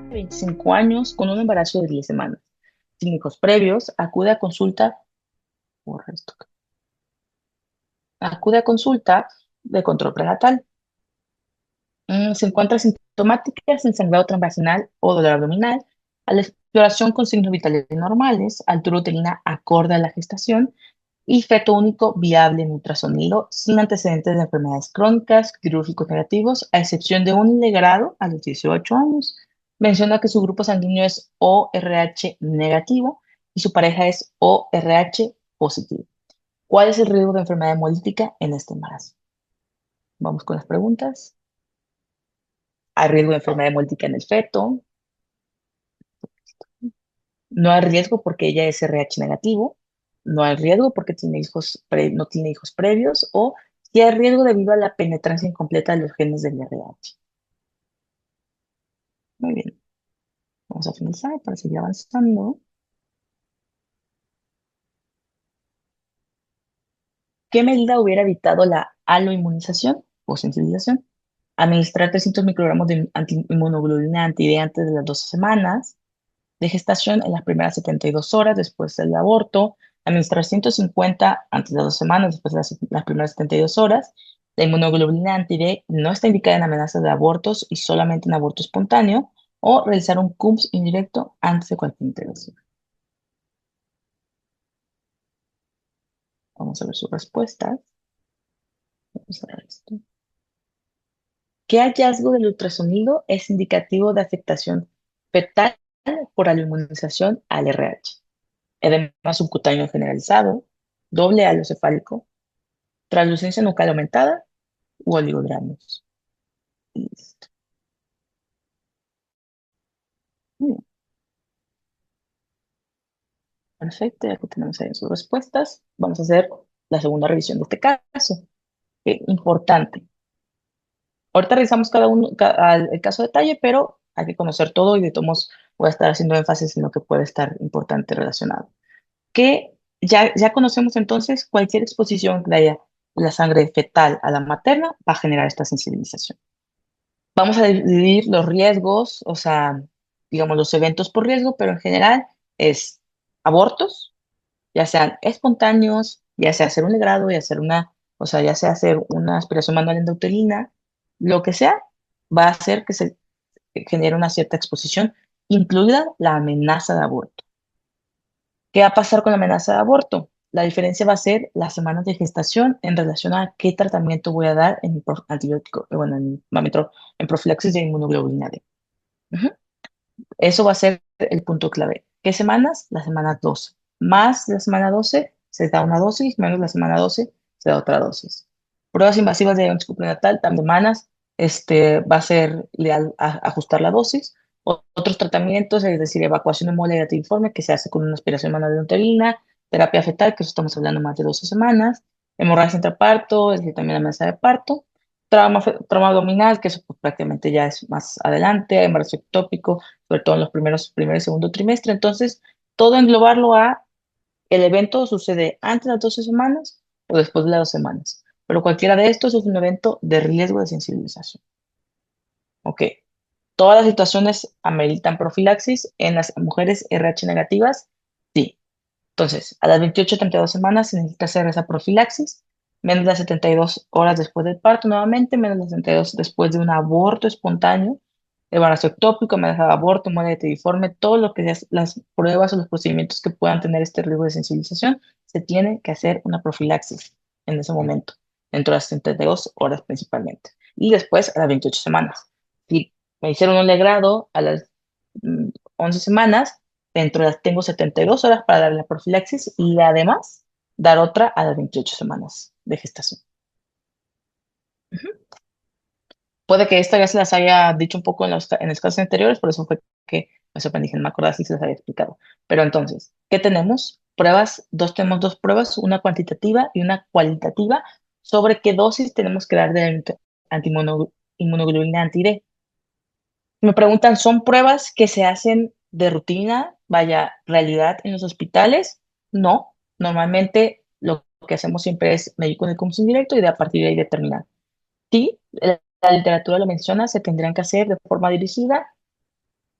25 años con un embarazo de 10 semanas. Sin hijos previos, borra esto, acude a consulta de control prenatal. Se encuentra sintomática sin sangrado transvaginal o dolor abdominal, a la exploración con signos vitales normales, altura uterina acorde a la gestación y feto único viable en ultrasonido sin antecedentes de enfermedades crónicas, quirúrgicos negativos, a excepción de un legrado a los 18 años. Menciona que su grupo sanguíneo es ORH negativo y su pareja es ORH positivo. ¿Cuál es el riesgo de enfermedad hemolítica en este embarazo? Vamos con las preguntas. ¿Hay riesgo de enfermedad hemolítica en el feto? No hay riesgo porque ella es RH negativo. No hay riesgo porque no tiene hijos previos. O si hay riesgo debido a la penetrancia incompleta de los genes del RH. Muy bien. Vamos a finalizar para seguir avanzando. ¿Qué medida hubiera evitado la aloinmunización o sensibilización? Administrar 300 microgramos de inmunoglobulina anti-D antes de las 12 semanas de gestación en las primeras 72 horas después del aborto, administrar 150 antes de las 2 semanas después de las primeras 72 horas. La inmunoglobulina anti-D no está indicada en amenazas de abortos y solamente en aborto espontáneo, o realizar un CUMS indirecto antes de cualquier intervención. Vamos a ver sus respuestas. Vamos a ver esto. ¿Qué hallazgo del ultrasonido es indicativo de afectación fetal por inmunización al RH? Edema subcutáneo generalizado, doble halo cefálico, translucencia nucal aumentada u oligodramus. Listo. Bien, perfecto, ya que tenemos ahí sus respuestas, vamos a hacer la segunda revisión de este caso. Importante. Ahorita revisamos el caso de detalle, pero hay que conocer todo y de todos modos voy a estar haciendo énfasis en lo que puede estar importante relacionado. Que ya conocemos entonces cualquier exposición que haya la sangre fetal a la materna va a generar esta sensibilización. Vamos a dividir los riesgos, o sea, digamos los eventos por riesgo, pero en general es abortos, ya sean espontáneos, ya sea hacer un legrado, o sea, ya sea hacer una aspiración manual endouterina, lo que sea, va a hacer que se genere una cierta exposición, incluida la amenaza de aborto. ¿Qué va a pasar con la amenaza de aborto? La diferencia va a ser las semanas de gestación en relación a qué tratamiento voy a dar en mi antibiótico, bueno, en profilaxis de inmunoglobulina D. Ujú. Eso va a ser el punto clave. ¿Qué semanas? La semana 12. Más la semana 12 se da una dosis, menos la semana 12 se da otra dosis. Pruebas invasivas de diagnóstico prenatal, también semanas, va a ser ideal ajustar la dosis. Otros tratamientos, es decir, evacuación de mole informe que se hace con una aspiración manual de uterina, terapia fetal, que eso estamos hablando más de 12 semanas, hemorragia intraparto, es decir, también la mesa de parto, trauma abdominal, que eso pues, prácticamente ya es más adelante, embarazo ectópico, sobre todo en los primer y segundo trimestre. Entonces, todo englobarlo a el evento sucede antes de las 12 semanas o después de las 2 semanas. Pero cualquiera de estos es un evento de riesgo de sensibilización. Ok. ¿Todas las situaciones ameritan profilaxis en las mujeres RH negativas? Sí. Entonces, a las 28 a 32 semanas se necesita hacer esa profilaxis, menos de 72 horas después del parto nuevamente, menos de 72 después de un aborto espontáneo, embarazo ectópico, amenaza de aborto, muerte tetiforme, todo lo que es las pruebas o los procedimientos que puedan tener este riesgo de sensibilización, se tiene que hacer una profilaxis en ese momento, dentro de las 72 horas principalmente. Y después a las 28 semanas. Si me hicieron un legrado a las 11 semanas, tengo 72 horas para dar la profilaxis y además dar otra a las 28 semanas de gestación. Ujú. Puede que esta ya se las haya dicho un poco en los casos anteriores, por eso fue que me sorprendí, no me acordaba si se las había explicado. Pero entonces, ¿qué tenemos? Tenemos dos pruebas, una cuantitativa y una cualitativa, sobre qué dosis tenemos que dar de inmunoglobulina anti-D. Me preguntan, ¿son pruebas que se hacen de rutina, vaya, realidad en los hospitales? No, normalmente lo que hacemos siempre es medir con el consumo directo y de a partir de ahí determinar. Sí, la literatura lo menciona, se tendrían que hacer de forma dirigida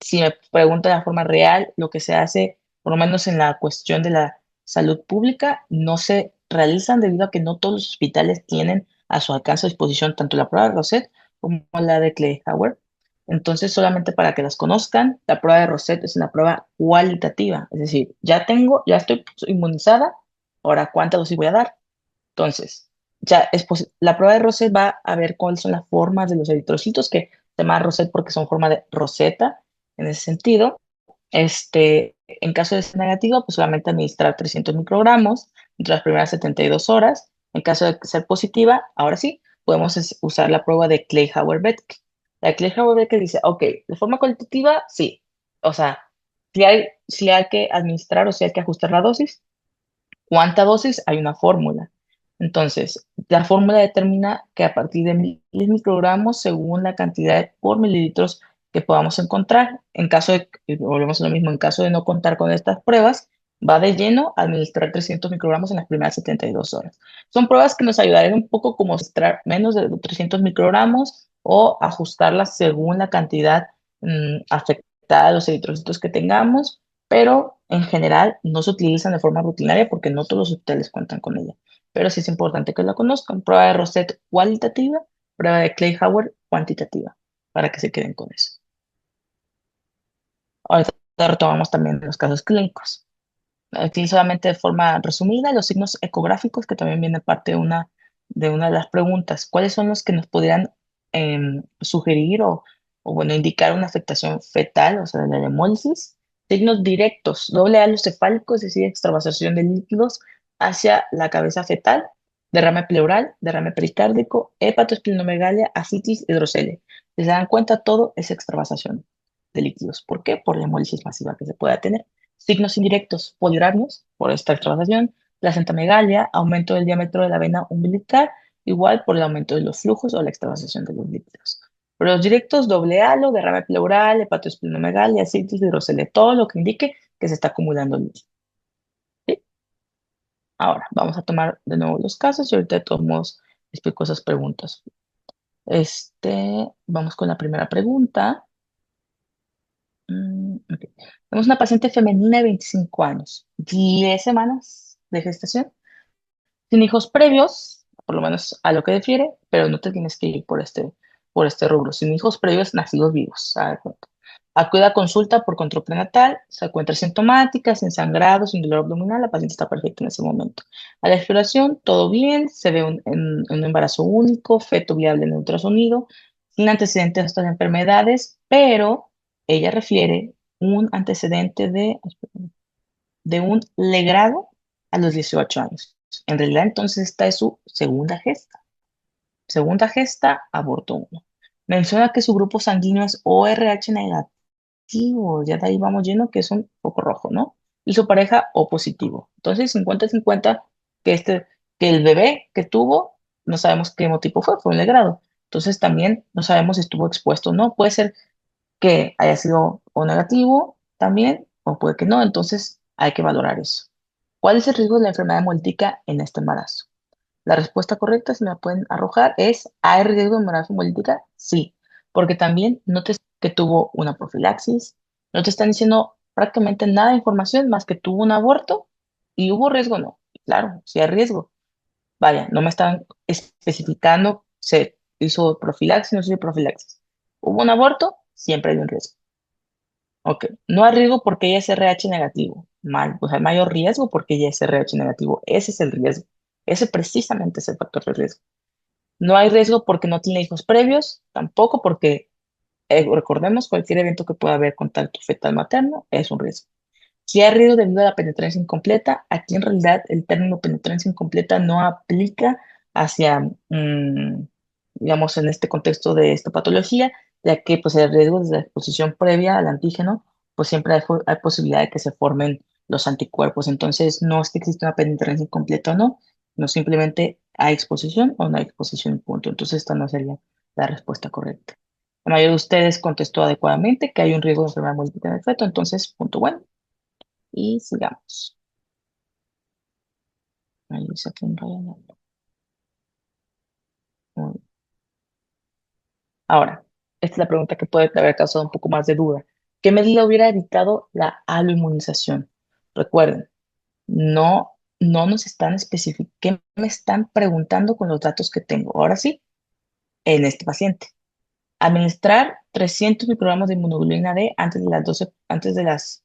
Si me pregunta de la forma real, lo que se hace, por lo menos en la cuestión de la salud pública, no se realizan debido a que no todos los hospitales tienen a su alcance a disposición tanto la prueba de Rosette como la de Kleihauer. Entonces, solamente para que las conozcan, la prueba de Rosette es una prueba cualitativa, es decir, ya tengo, ya estoy inmunizada, ahora cuánta dosis voy a dar. Entonces, la prueba de Rosette va a ver cuáles son las formas de los eritrocitos, que se llama Rosette porque son forma de roseta en ese sentido. En caso de ser negativa, pues solamente administrar 300 microgramos entre las primeras 72 horas. En caso de ser positiva, ahora sí, podemos usar la prueba de Kleihauer-Betke. La Kleihauer-Betke dice, ok, de forma cualitativa, sí. O sea, si hay que administrar o si hay que ajustar la dosis, ¿cuánta dosis? Hay una fórmula. Entonces, la fórmula determina que a partir de 1000 microgramos, según la cantidad por mililitros que podamos encontrar, en caso de, y volvemos a lo mismo, en caso de no contar con estas pruebas, va de lleno a administrar 300 microgramos en las primeras 72 horas. Son pruebas que nos ayudarían un poco como extraer menos de 300 microgramos o ajustarlas según la cantidad afectada de los eritrocitos que tengamos, pero en general no se utilizan de forma rutinaria porque no todos los hospitales cuentan con ella. Pero sí es importante que la conozcan. Prueba de Rosette cualitativa, prueba de Kleihauer cuantitativa, para que se queden con eso. Ahorita retomamos también los casos clínicos. Aquí solamente de forma resumida, los signos ecográficos, que también viene parte de una de las preguntas. ¿Cuáles son los que nos podrían sugerir o, bueno, indicar una afectación fetal, o sea, de la hemólisis? Signos directos, doble halo cefálico, es decir, extravasación de líquidos hacia la cabeza fetal, derrame pleural, derrame pericárdico, hepatoesplenomegalia, ascitis, hidrocelia. Si se dan cuenta, todo es extravasación de líquidos. ¿Por qué? Por la hemólisis masiva que se pueda tener. Signos indirectos, poligramios, por esta extravasación, placentamegalia, aumento del diámetro de la vena umbilical, igual por el aumento de los flujos o la extravasación de los líquidos. Pero los directos, doble halo, derrame pleural, hepatoesplenomegalia, ascitis, hidrocelia, todo lo que indique que se está acumulando líquido. ¿Sí? Ahora, vamos a tomar de nuevo los casos y ahorita de todos modos explico esas preguntas. Vamos con la primera pregunta. Ok. Tenemos una paciente femenina de 25 años, 10 semanas de gestación, sin hijos previos, por lo menos a lo que difiere, pero no te tienes que ir por este rubro, sin hijos previos nacidos vivos. Acude a consulta por control prenatal, se encuentra sintomática, sin sangrado, sin dolor abdominal, la paciente está perfecta en ese momento. A la exploración, todo bien, se ve un embarazo único, feto viable en ultrasonido, sin antecedentes de estas enfermedades, pero ella refiere un antecedente de un legrado a los 18 años. En realidad, entonces, esta es su segunda gesta. Segunda gesta, aborto 1. Menciona que su grupo sanguíneo es ORH negativo, ya de ahí vamos lleno que es un foco rojo, ¿no? Y su pareja O positivo. Entonces, 50-50 que, que el bebé que tuvo, no sabemos qué hemotipo fue un legrado. Entonces, también no sabemos si estuvo expuesto o no. Puede ser que haya sido O negativo también, o puede que no. Entonces, hay que valorar eso. ¿Cuál es el riesgo de la enfermedad hemolítica en este embarazo? La respuesta correcta, si me la pueden arrojar, es ¿hay riesgo de hemorragia hemolítica? Sí, porque también no te que tuvo una profilaxis, no te están diciendo prácticamente nada de información más que tuvo un aborto y hubo riesgo, no. Claro, sí hay riesgo. Vaya, no me están especificando, se hizo profilaxis, no se hizo profilaxis. ¿Hubo un aborto? Siempre hay un riesgo. Ok, no hay riesgo porque ella es RH negativo. Mal, pues hay mayor riesgo porque ella es RH negativo. Ese es el riesgo. Ese precisamente es el factor de riesgo. No hay riesgo porque no tiene hijos previos, tampoco porque, recordemos, cualquier evento que pueda haber contacto fetal materno es un riesgo. Si hay riesgo debido a la penetrancia incompleta, aquí en realidad el término penetrancia incompleta no aplica hacia, digamos, en este contexto de esta patología, ya que pues el riesgo desde la exposición previa al antígeno, pues siempre hay posibilidad de que se formen los anticuerpos. Entonces, no es que exista una penetrancia incompleta o no, no simplemente hay exposición o no hay exposición, punto. Entonces, esta no sería la respuesta correcta. La mayoría de ustedes contestó adecuadamente que hay un riesgo de enfermedad múltiple en el feto, entonces, punto bueno. Y sigamos. Ahí saqué un rayo. Muy bien. Ahora, esta es la pregunta que puede haber causado un poco más de duda. ¿Qué medida hubiera evitado la aloinmunización? Recuerden, no nos están especificando, ¿qué me están preguntando con los datos que tengo? Ahora sí, en este paciente. Administrar 300 microgramos de inmunoglobulina D antes de las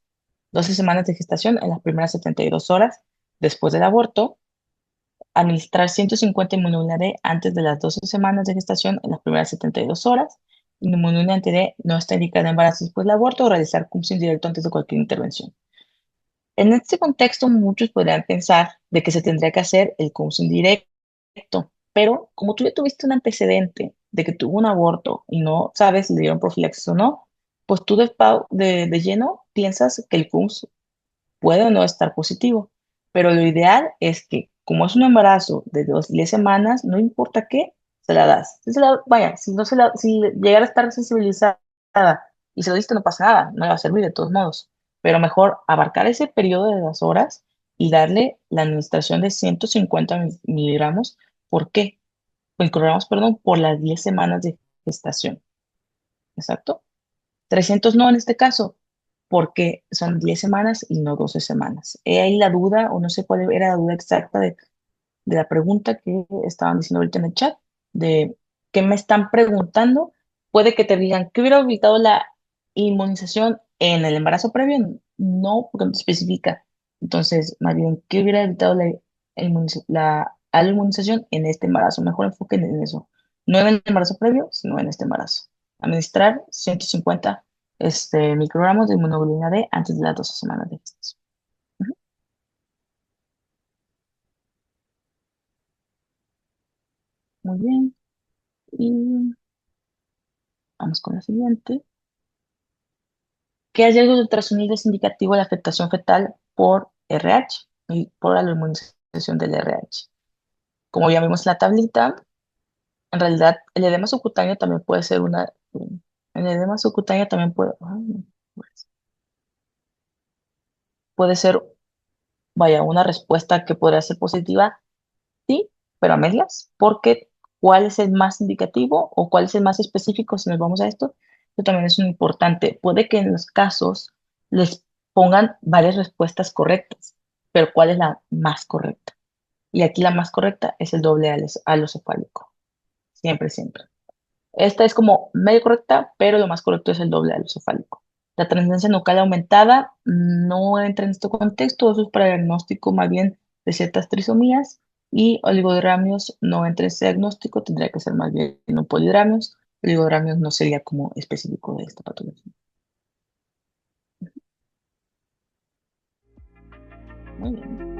12 semanas de gestación en las primeras 72 horas después del aborto. Administrar 150 inmunoglobulina D antes de las 12 semanas de gestación en las primeras 72 horas. Inmunoglobulina D no está indicada en embarazo después del aborto o realizar CUMS indirecto antes de cualquier intervención. En este contexto, muchos podrían pensar de que se tendría que hacer el CUMS indirecto, pero como tú ya tuviste un antecedente de que tuvo un aborto y no sabes si le dieron profilaxis o no, pues tú de lleno piensas que el CUMS puede o no estar positivo, pero lo ideal es que, como es un embarazo de 10 semanas, no importa qué, se la das. Vaya, si, no se la, si llegara a estar sensibilizada y se lo diste, no pasa nada, no le va a servir de todos modos, pero mejor abarcar ese periodo de las horas y darle la administración de 150 miligramos. ¿Por qué? Microgramos, perdón, por las 10 semanas de gestación. Exacto. 300 no en este caso, porque son 10 semanas y no 12 semanas. He ahí la duda, o no sé cuál era la duda exacta de la pregunta que estaban diciendo ahorita en el chat, de qué me están preguntando. Puede que te digan, ¿qué hubiera evitado la inmunización en el embarazo previo? No, porque no te especifica. Entonces, más bien, ¿qué hubiera evitado la inmunización en este embarazo? Mejor enfoquen en eso. No en el embarazo previo, sino en este embarazo. Administrar 150 microgramos de inmunoglobulina D antes de las 12 semanas de gestación. Ujú. Muy bien. Y vamos con la siguiente. ¿Qué hallazgo de ultrasonido es indicativo de afectación fetal por RH y por la inmunización del RH? Como ya vimos en la tablita, en realidad el edema subcutáneo también puede ser el edema subcutáneo también puede ser, vaya, una respuesta que podría ser positiva, sí, pero a medias, porque ¿cuál es el más indicativo o cuál es el más específico si nos vamos a esto? Esto también es muy importante. Puede que en los casos les pongan varias respuestas correctas, pero ¿cuál es la más correcta? Y aquí la más correcta es el doble alocefálico. Siempre, siempre. Esta es como medio correcta, pero lo más correcto es el doble alocefálico. La trascendencia nucal aumentada no entra en este contexto, eso es para diagnóstico más bien de ciertas trisomías y oligodramios no entra en ese diagnóstico, tendría que ser más bien un polidramios. Oligodramios no sería como específico de esta patología. Muy bien.